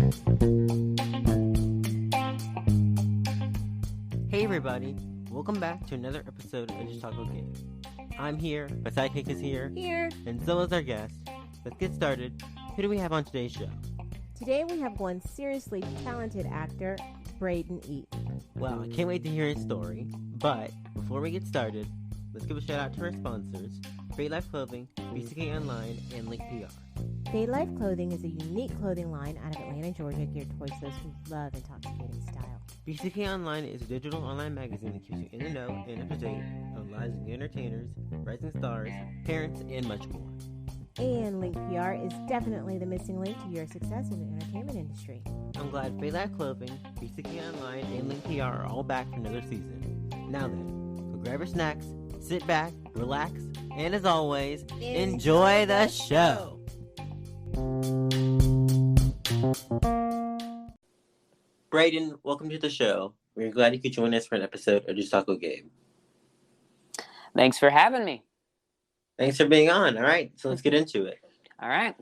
Hey everybody, welcome back to another episode of Just Talk Game. I'm here, my sidekick is here, and so is our guest. Let's get started. Who do we have on today's show? Today we have one seriously talented actor, Brayden Eaton. Well, I can't wait to hear his story, but before we get started, let's give a shout out to our sponsors, Great Life Clothing, BCK Online, and Link PR. Bay Life Clothing is a unique clothing line out of Atlanta, Georgia, geared towards those who love intoxicating style. BCK Online is a digital online magazine that keeps you in the know and up to date on lives of new entertainers, rising stars, parents, and much more. And Link PR is definitely the missing link to your success in the entertainment industry. I'm glad Bay Life Clothing, BCK Online, and Link PR are all back for another season. Now then, go grab your snacks, sit back, relax, and as always, enjoy the show! Brayden, welcome to the show. We're glad you could join us for an episode of Just Talk Game. Thanks for having me. Thanks for being on. All right, so let's get into it. All right.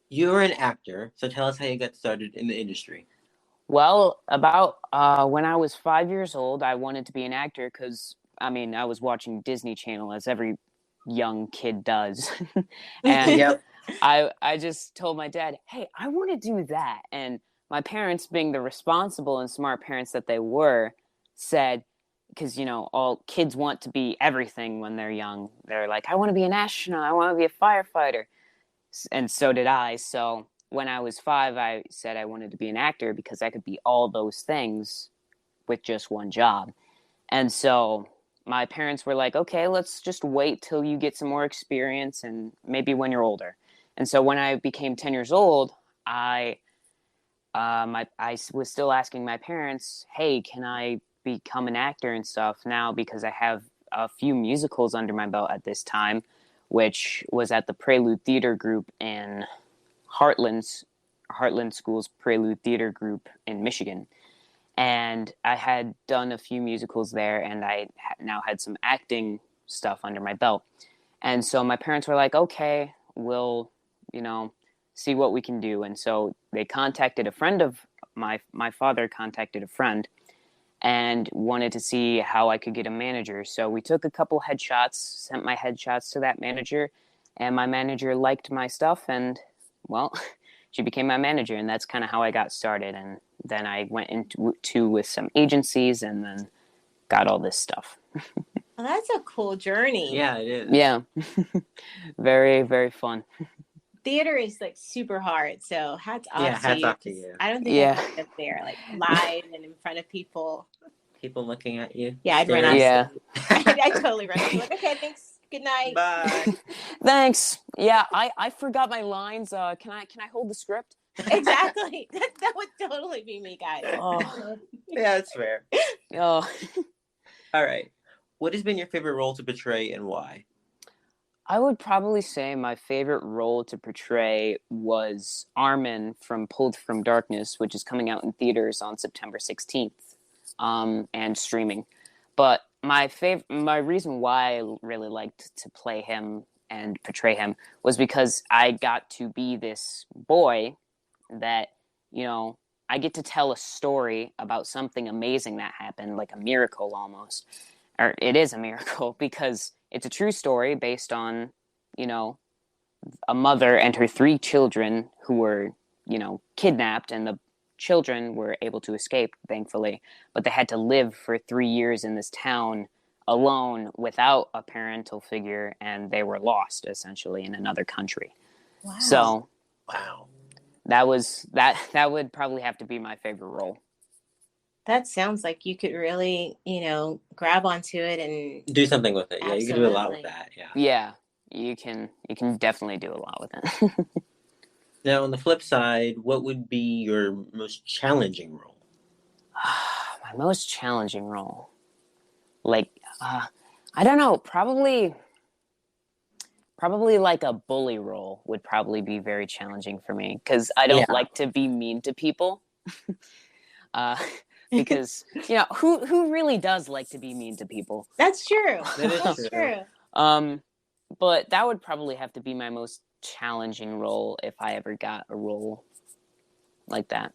You are an actor, so tell us how you got started in the industry. Well, about when I was 5 years old, I wanted to be an actor because, I was watching Disney Channel as every young kid does. And Yep. I just told my dad, hey, I want to do that. And my parents, being the responsible and smart parents that they were, said, because, all kids want to be everything when they're young. They're like, I want to be an astronaut. I want to be a firefighter. And so did I. So when I was 5, I said I wanted to be an actor because I could be all those things with just one job. And so my parents were like, okay, let's just wait till you get some more experience and maybe when you're older. And so when I became 10 years old, I was still asking my parents, hey, can I become an actor and stuff now, because I have a few musicals under my belt at this time, which was at the Prelude Theater Group in Heartland School's Prelude Theater Group in Michigan. And I had done a few musicals there, and I now had some acting stuff under my belt. And so my parents were like, okay, we'll, see what we can do. And so they contacted a friend of my father contacted a friend and wanted to see how I could get a manager. So we took a couple headshots, sent my headshots to that manager, and my manager liked my stuff, and, well, she became my manager, and that's kind of how I got started. And then I went into with some agencies and then got all this stuff. Well, that's a cool journey. Yeah, it is. Yeah. Very, very fun. Theater is like super hard, so hats off to you. Hats off to you. I don't think I could get there like live and in front of people. People looking at you. Yeah, I'd run out. Yeah. I totally run out. Like, okay, thanks. Good night. Bye. Thanks. Yeah, I forgot my lines. Can I hold the script? Exactly. That would totally be me, guys. Oh. Yeah, that's fair. Oh. All right. What has been your favorite role to portray and why? I would probably say my favorite role to portray was Armin from Pulled from Darkness, which is coming out in theaters on September 16th, and streaming. But my reason why I really liked to play him and portray him was because I got to be this boy that, I get to tell a story about something amazing that happened, like a miracle almost. Or it is a miracle because it's a true story based on, a mother and her 3 children who were, kidnapped, and the children were able to escape, thankfully. But they had to live for 3 years in this town alone without a parental figure, and they were lost, essentially, in another country. Wow. So, Wow. that would probably have to be my favorite role. That sounds like you could really, grab onto it and Do something with it. Yeah, you can do a lot with Absolutely. that. Yeah. Yeah, you can definitely do a lot with it. Now, on the flip side, what would be your most challenging role? My most challenging role, I don't know, probably like a bully role would probably be very challenging for me because I don't like to be mean to people. Because who really does like to be mean to people? That's true. That is true. But that would probably have to be my most challenging role if I ever got a role. like that.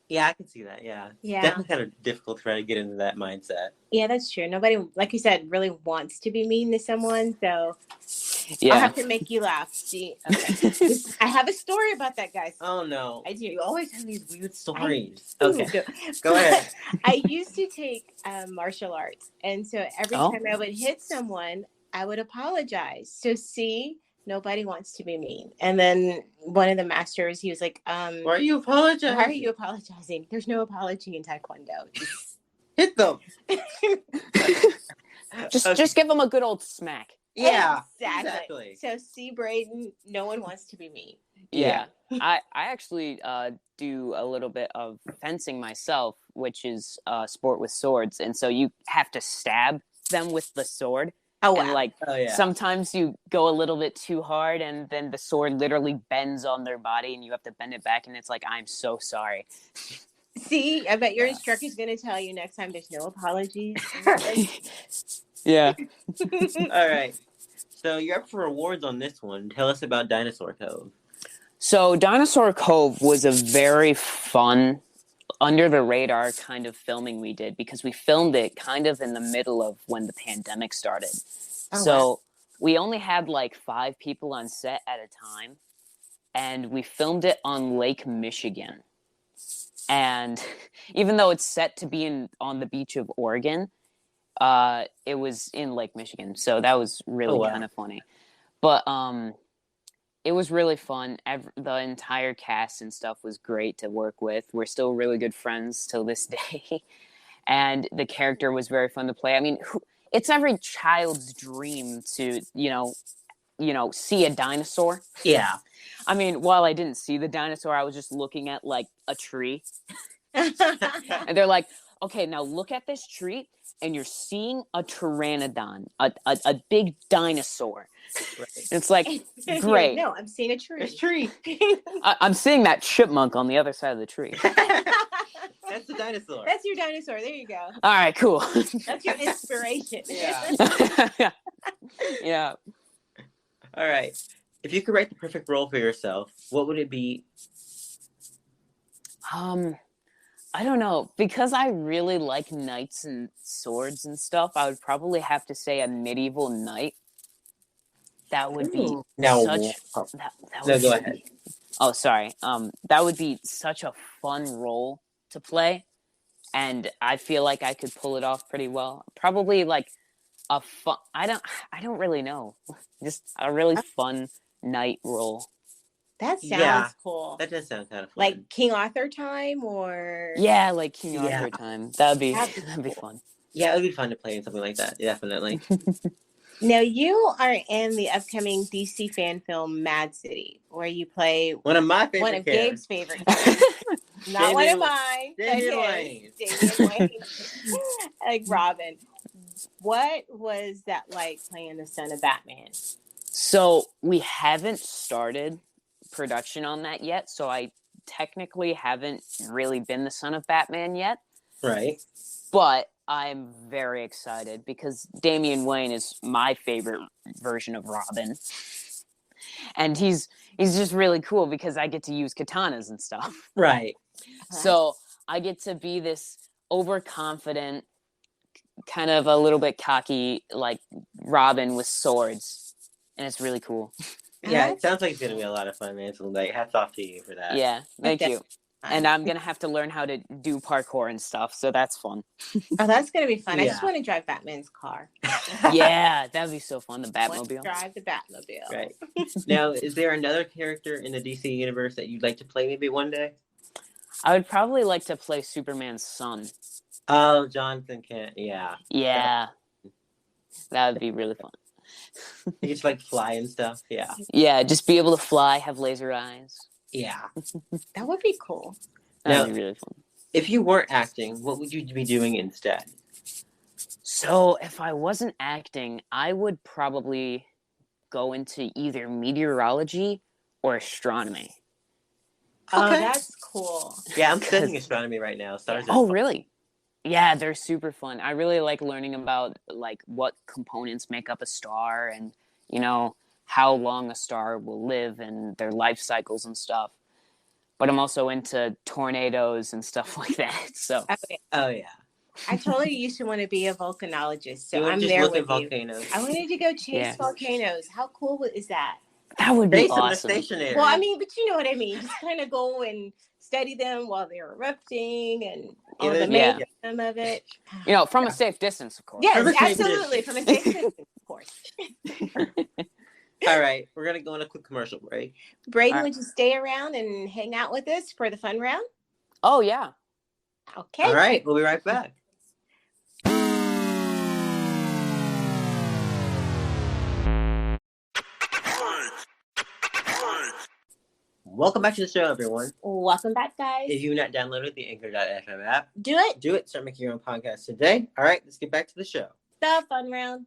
Yeah, I can see that. Yeah. Yeah. Definitely kind of difficult to try to get into that mindset. Yeah, that's true. Nobody, like you said, really wants to be mean to someone. So I'll Yeah. have to make you laugh. See, okay. I have a story about that, guys. Oh no. I do. You always have these weird stories. I Okay. do. Go ahead. I used to take martial arts. And so every Oh. time I would hit someone, I would apologize. So see, nobody wants to be mean. And then one of the masters, he was like, Why are you apologizing? why are you apologizing? There's no apology in Taekwondo. Hit them? Just give them a good old smack. Yeah. Exactly. So see, Brayden, no one wants to be mean. Yeah. I actually do a little bit of fencing myself, which is a sport with swords. And so you have to stab them with the sword. Oh, wow. And like sometimes you go a little bit too hard and then the sword literally bends on their body and you have to bend it back and it's like, I'm so sorry. See, I bet your instructor's going to tell you next time there's no apologies. Yeah. All right. So you're up for awards on this one. Tell us about Dinosaur Cove. So Dinosaur Cove was a very fun, under the radar kind of filming we did because we filmed it kind of in the middle of when the pandemic started. Oh, So wow. we only had like 5 people on set at a time and we filmed it on Lake Michigan. And even though it's set to be on the beach of Oregon, it was in Lake Michigan. So that was really kind of funny. But it was really fun. The entire cast and stuff was great to work with. We're still really good friends till this day. And the character was very fun to play. I mean, it's every child's dream to, see a dinosaur. Yeah. I mean, while I didn't see the dinosaur, I was just looking at like a tree. And they're like, okay, now look at this tree and you're seeing a pteranodon, a big dinosaur. Right. It's like, great. No, I'm seeing a tree. It's a tree. I'm seeing that chipmunk on the other side of the tree. That's the dinosaur. That's your dinosaur. There you go. All right, cool. That's your inspiration. Yeah. Yeah. All right. If you could write the perfect role for yourself, what would it be? I don't know. Because I really like knights and swords and stuff, I would probably have to say a medieval knight. That would be such... go ahead. Oh, sorry. That would be such a fun role to play. And I feel like I could pull it off pretty well. Probably like a fun... I don't really know. Just a really fun knight role. That sounds cool. That does sound kind of fun. Like King Arthur time or... Yeah, like King Arthur time. That'd be fun. Yeah, it would be fun to play in something like that. Definitely. Now, you are in the upcoming DC fan film Mad City, where you play one of my favorite one of Gabe's favorite characters. Not one of mine. Damian Wayne. Damian Wayne. Like Robin. What was that like playing the son of Batman? So we haven't started production on that yet, so I technically haven't really been the son of Batman yet. Right. But I'm very excited because Damian Wayne is my favorite version of Robin. And he's just really cool because I get to use katanas and stuff. Right. So I get to be this overconfident, kind of a little bit cocky, like Robin with swords. And it's really cool. Yeah, it sounds like it's going to be a lot of fun, man. So, like, hats off to you for that. Yeah, thank you. And I'm going to have to learn how to do parkour and stuff, so that's fun. Oh, that's going to be fun. I just want to drive Batman's car. Yeah, that'd be so fun, the Batmobile. Drive the Batmobile. Right. Now, is there another character in the DC universe that you'd like to play maybe one day? I would probably like to play Superman's son. Oh, Jonathan Kent, yeah. Yeah. That would be really fun. You just like fly and stuff, yeah. Yeah, just be able to fly, have laser eyes. Yeah. That would be cool. That would be really fun. If you weren't acting, what would you be doing instead? So, if I wasn't acting, I would probably go into either meteorology or astronomy. Oh, that's cool. Yeah, I'm studying astronomy right now. Stars Oh, really? Yeah, they're super fun. I really like learning about like what components make up a star and, you know, how long a star will live and their life cycles and stuff. but I'm also into tornadoes and stuff like that. So Okay. Oh yeah. I totally used to want to be a volcanologist, so You wanna I'm just there look at with you. volcanoes. I wanted to go chase Yeah. volcanoes. How cool is that? that would be Chase them, they're awesome. stationary. Well, I mean, but you know what I mean. Just kind of go and study them while they're erupting and all the Yeah. mayhem of it. You know, from a safe distance, of course. Yes, From a safe absolutely. From a safe distance, of course. All right, we're gonna go on a quick commercial break. Brayden, would you stay around and hang out with us for the fun round? Oh yeah. Okay. All right, we'll be right back. Welcome back to the show, everyone. Welcome back, guys. If you've not downloaded the Anchor.fm app, Do it. do it. Start making your own podcast today. All right, let's get back to the show. The fun round.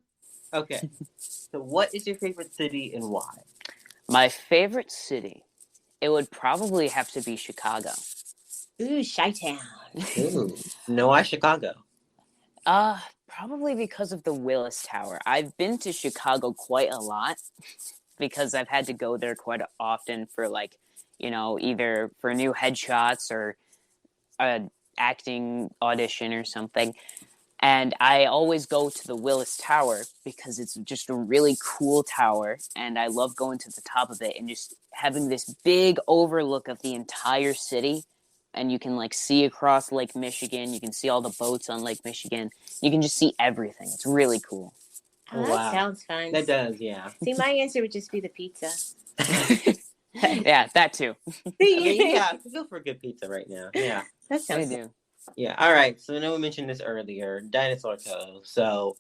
Okay, so what is your favorite city and why? My favorite city, it would probably have to be Chicago. Ooh, Chi-Town. Ooh, no, why Chicago? Probably because of the Willis Tower. I've been to Chicago quite a lot because I've had to go there quite often for like, you know, either for new headshots or an acting audition or something. And I always go to the Willis Tower because it's just a really cool tower. And I love going to the top of it and just having this big overlook of the entire city. And you can like see across Lake Michigan. You can see all the boats on Lake Michigan. You can just see everything. It's really cool. Oh, that Wow. sounds fun. That does, yeah. See, my answer would just be the pizza. Yeah, that too. I mean, yeah, I feel for a good pizza right now. Yeah. That I sounds do. Yeah, all right. So I know we mentioned this earlier, Dinosaur Cove. So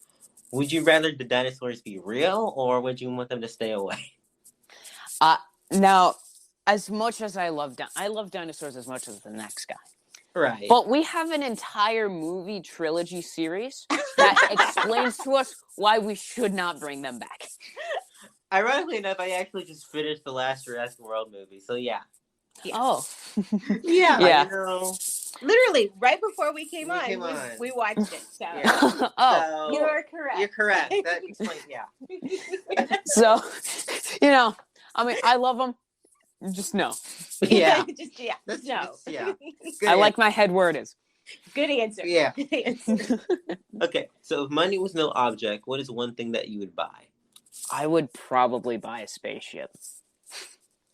would you rather the dinosaurs be real or would you want them to stay away? Now, as much as I love dinosaurs as much as the next guy. Right. But we have an entire movie trilogy series that explains to us why we should not bring them back. Ironically enough, I actually just finished the last Jurassic World movie. So yeah. Yes. Oh. Yeah. Yeah. You know, Literally, right before we came We on, came on. we watched it. So Yeah. Oh. So, you're correct. You're correct. That explains, yeah. So, you know, I mean, I love them. Just no. Yeah. Just yeah. That's, No. yeah. Good I like my head where it is. Good answer. Yeah. Good answer. Okay, so if money was no object, what is one thing that you would buy? I would probably buy a spaceship.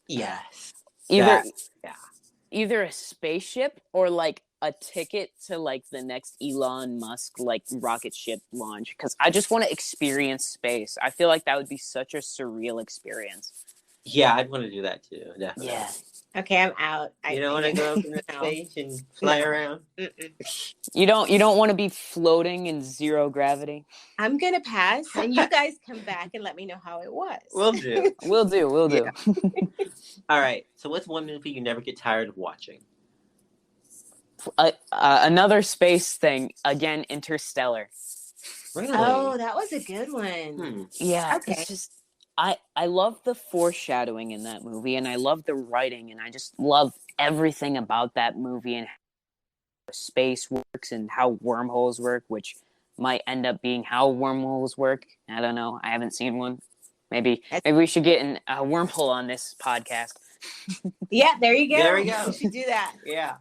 Yes. Either yeah. either a spaceship or like a ticket to like the next Elon Musk like rocket ship launch because I just want to experience space. I feel like that would be such a surreal experience. Yeah, I'd want to do that too. Definitely. Yeah. Okay, I'm out. You don't want to go up in the No. stage and fly around? Mm-mm. You don't want to be floating in zero gravity? I'm gonna pass, and you guys come back and let me know how it was. Will do. We'll do. All right. So what's one movie you never get tired of watching? Another space thing. Again, Interstellar. Really? Oh, that was a good one. Hmm. Yeah, Okay. it's just I love the foreshadowing in that movie, and I love the writing, and I just love everything about that movie and how space works and how wormholes work, which might end up being how wormholes work. I don't know. I haven't seen one. Maybe we should get a wormhole on this podcast. Yeah, there you go. There we go. We should do that. Yeah.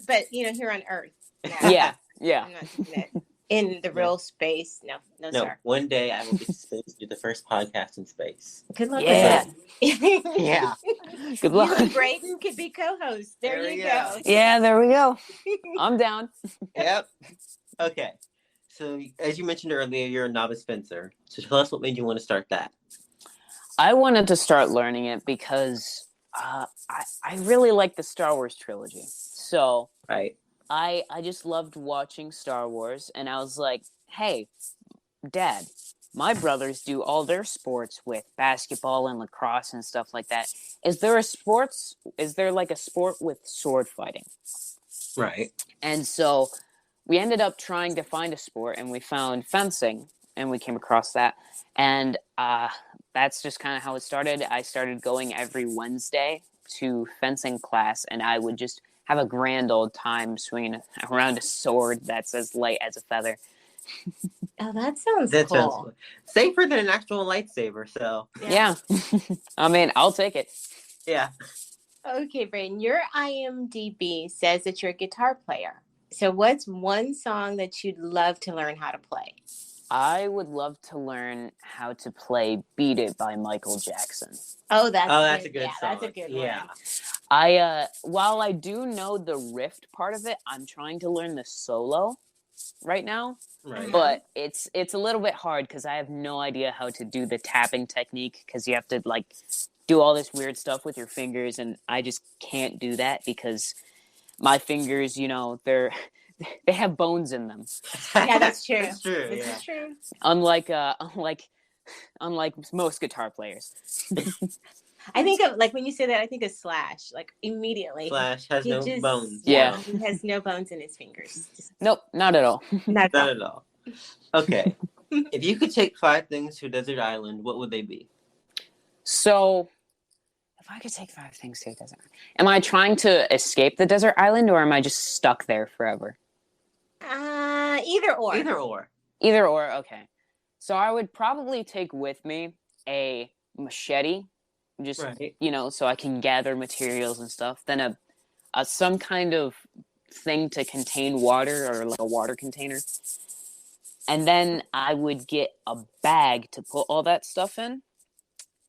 But here on Earth. No, Yeah. I'm not doing it. In the real space. No, No, sir. one day I will get to space to do the first podcast in space. Good luck Yeah. with that. Yeah. Good You luck. and Brayden could be co-hosts. There There you we go. go. Yeah, there we go. I'm down. Yep. Okay. So as you mentioned earlier, you're a novice fencer. So tell us what made you want to start that. I wanted to start learning it because I really like the Star Wars trilogy. So Right. I just loved watching Star Wars, and I was like, hey, Dad, my brothers do all their sports with basketball and lacrosse and stuff like that. Is there like a sport with sword fighting? Right. And so we ended up trying to find a sport, and we found fencing, and we came across that. And that's just kind of how it started. I started going every Wednesday to fencing class, and I would just have a grand old time swinging around a sword that's as light as a feather. Oh, that sounds That cool. sounds cool. Safer than an actual lightsaber, so Yeah. I mean, I'll take it. yeah. Okay, Brayden, your IMDb says that you're a guitar player. So what's one song that you'd love to learn how to play? I would love to learn how to play "Beat It" by Michael Jackson. Oh, that's a good. good Yeah, song. that's a good Yeah. one. While I do know the riff part of it, I'm trying to learn the solo right now. Right. But it's a little bit hard because I have no idea how to do the tapping technique, because you have to like do all this weird stuff with your fingers, and I just can't do that because my fingers, they have bones in them. Yeah, that's true. That's true. This Yeah. is true. Unlike most guitar players. I think of, like, when you say that, I think of Slash, like, immediately. Slash has no bones. Yeah. He has no bones in his fingers. Nope, not at all. Not Not at all. Okay. If you could take 5 things to a desert island, what would they be? So, if I could take 5 things to a desert, am I trying to escape the desert island, or am I just stuck there forever? Either or. Either or, okay. So I would probably take with me a machete, just Right. so I can gather materials and stuff. Then some kind of thing to contain water, or like a water container. And then I would get a bag to put all that stuff in.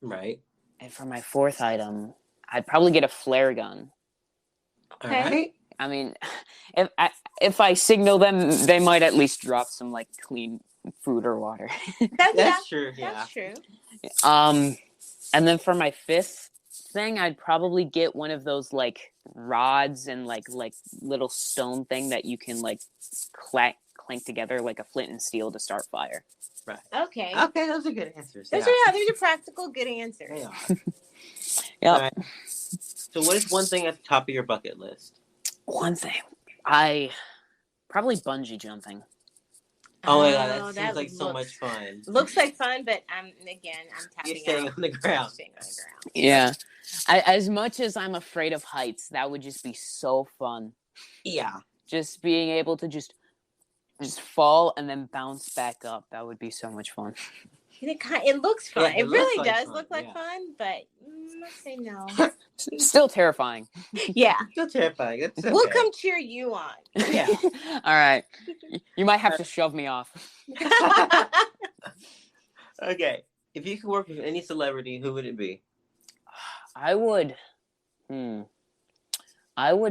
Right. And for my 4th item, I'd probably get a flare gun. All Okay. right. I mean, if I signal them, they might at least drop some like clean food or water. That's true. Yeah. That's true. And then for my 5th thing, I'd probably get one of those like rods and like little stone thing that you can like clank together like a flint and steel to start fire. Right. Okay. Okay, those are good answers. Those are practical, good answers. They are. Yeah. All right. So, what is one thing at the top of your bucket list? One thing, I probably bungee jumping. Oh my god, that that seems like so much fun. Looks like fun, but I'm tapping You're staying out. on the ground. Staying on the ground. Yeah. As much as I'm afraid of heights, that would just be so fun. Yeah. Just being able to just fall and then bounce back up. That would be so much fun. It looks fun. Yeah, it really looks like does fun, look like yeah. fun, but let's say no. Still terrifying. Yeah. Still terrifying. It's okay. We'll come cheer you on. Yeah. All right. You might have to shove me off. Okay. If you could work with any celebrity, who would it be? I would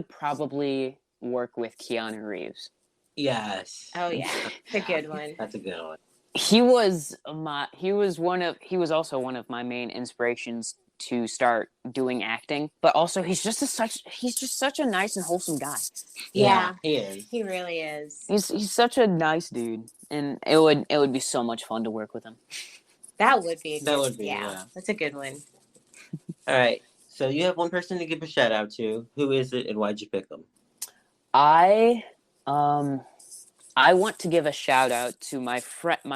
probably work with Keanu Reeves. Yes. Oh yeah, it's a good one. That's a good one. He was also one of my main inspirations to start doing acting, but also he's just such a nice and wholesome guy. Yeah, he is. He really is. He's such a nice dude, and it would be so much fun to work with him. That would be. Yeah. That's a good one. All right. So you have one person to give a shout out to. Who is it, and why'd you pick them? I want to give a shout out to my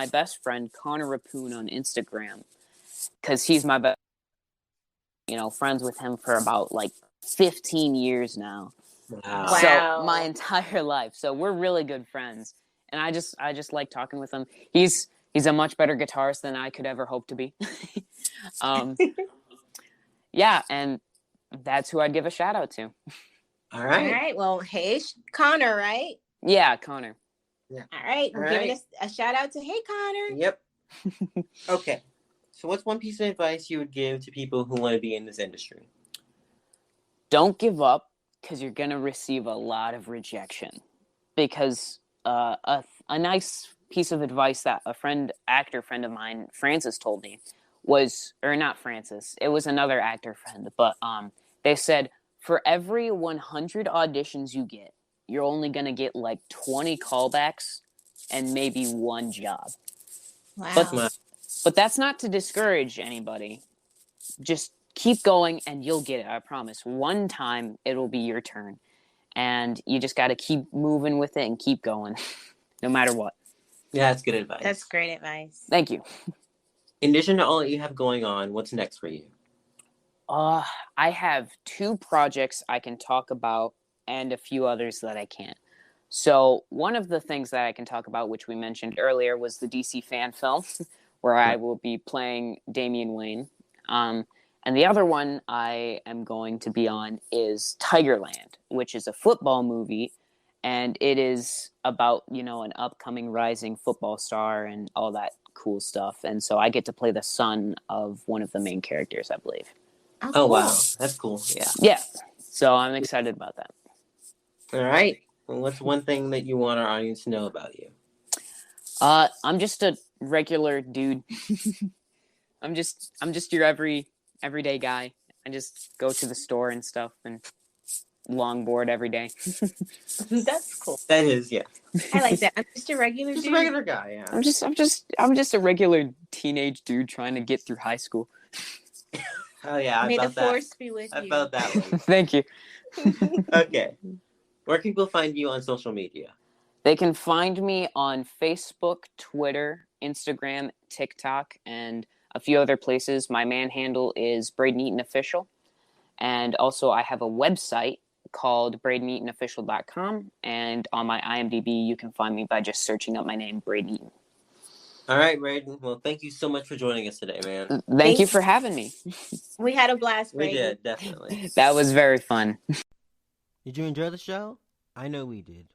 best friend Connor Rapoon on Instagram, because he's my best. Friends with him for about like 15 years now. Wow. So my entire life. So we're really good friends, and I just like talking with him. He's a much better guitarist than I could ever hope to be. Yeah, and that's who I'd give a shout out to. All right. All right. Well, hey, Connor, right? Yeah, Connor. Yeah. All right. We're giving us a shout out to hey, Connor. Yep. Okay. So what's one piece of advice you would give to people who want to be in this industry? Don't give up, because you're going to receive a lot of rejection. Because a nice piece of advice that actor friend of mine, Francis, told me was, or not Francis, it was another actor friend, but they said, for every 100 auditions you get, you're only going to get like 20 callbacks and maybe 1 job. Wow. But that's not to discourage anybody. Just keep going and you'll get it, I promise. One time it'll be your turn. And you just got to keep moving with it and keep going, no matter what. Yeah, that's good advice. That's great advice. Thank you. In addition to all that you have going on, what's next for you? I have 2 projects I can talk about and a few others that I can't. So one of the things that I can talk about, which we mentioned earlier, was the DC fan film, where I will be playing Damian Wayne. And And the other one I am going to be on is Tigerland, which is a football movie, and it is about, an upcoming rising football star and all that cool stuff. And so I get to play the son of one of the main characters, I believe. Oh, Oh, cool. wow. That's cool. Yeah. Yeah. So I'm excited about that. All right. Well, what's one thing that you want our audience to know about you? I'm just a regular dude. I'm just your everyday guy. I just go to the store and stuff and longboard every day. That's cool. That is, yeah. I like that. I'm just a regular Just dude. a regular guy, yeah. I'm just a regular teenage dude trying to get through high school. Oh, yeah. May the felt that. force be with I you. felt that one. Thank you. Okay. Where can people find you on social media? They can find me on Facebook, Twitter, Instagram, TikTok, and a few other places. My man handle is Brayden Eaton Official. And also I have a website called BraydenEatonOfficial.com. And on my IMDb, you can find me by just searching up my name, Brayden Eaton. All right, Brayden. Well, thank you so much for joining us today, man. Thank you for having me. We had a blast, We Brayden. did, definitely. That was very fun. Did you enjoy the show? I know we did.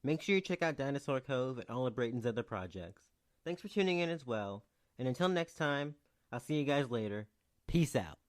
Make sure you check out Dinosaur Cove and all of Brayden's other projects. Thanks for tuning in as well. And until next time, I'll see you guys later. Peace out.